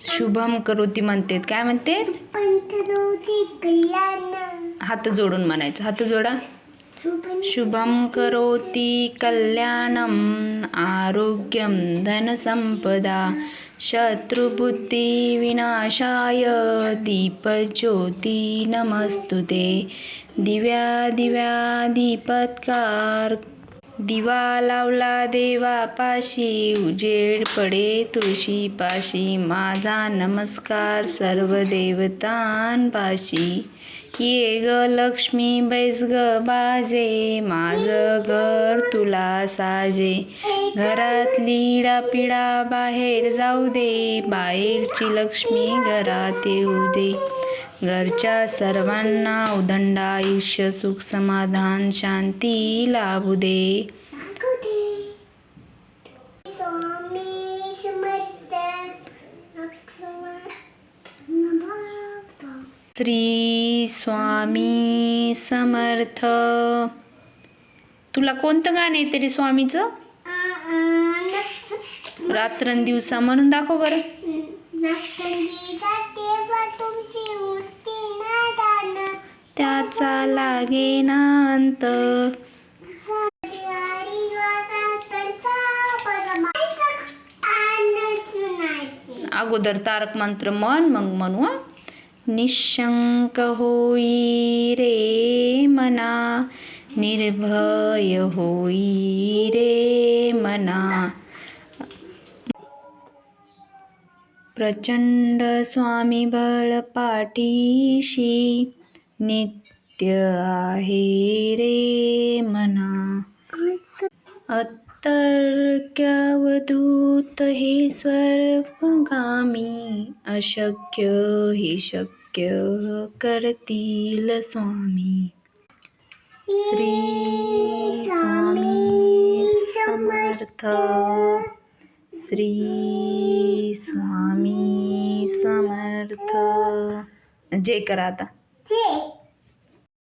शुभम करोती म्हणते. काय म्हणते? हात जोडून म्हणायचं. हात जोडा. शुभम करोती कल्याणम आरोग्यम धनसंपदा शत्रुबुद्धी विनाशाय दीपज्योती नमस्तुते. दिव्या दिव्या दीपत्कार दिवा लावला देवापाशी उजेड पडे तुळशीपाशी. माझा नमस्कार सर्व देवतांपाशी. ये ग लक्ष्मी बैस ग बाजे माझं घर तुला साजे. घरातली पिढा बाहेर जाऊ दे बाहेरची लक्ष्मी घरात येऊ दे. घरच्या सर्वांना उदंड आयुष्य सुख समाधान शांती लाभू दे. श्री स्वामी समर्थ. तुला कोणतं गाणं येते रे स्वामीचं? रात्रंदिवसा म्हणून दाखव बरं. त्याचा लागे ना अंत. अगोदर तारक मंत्र म्हण मग म्हणू. निशंक होई रे मना निर्भय होई रे मना. प्रचंड स्वामी बळ पाठीशी नित्य आहे रे मना. अतर्क्यावधूत हे स्वर्गगामी अशक्य हे शक्य करतील स्वामी. श्री स्वामी समर्थ. श्री स्वामी समर्थ. जय करा आता.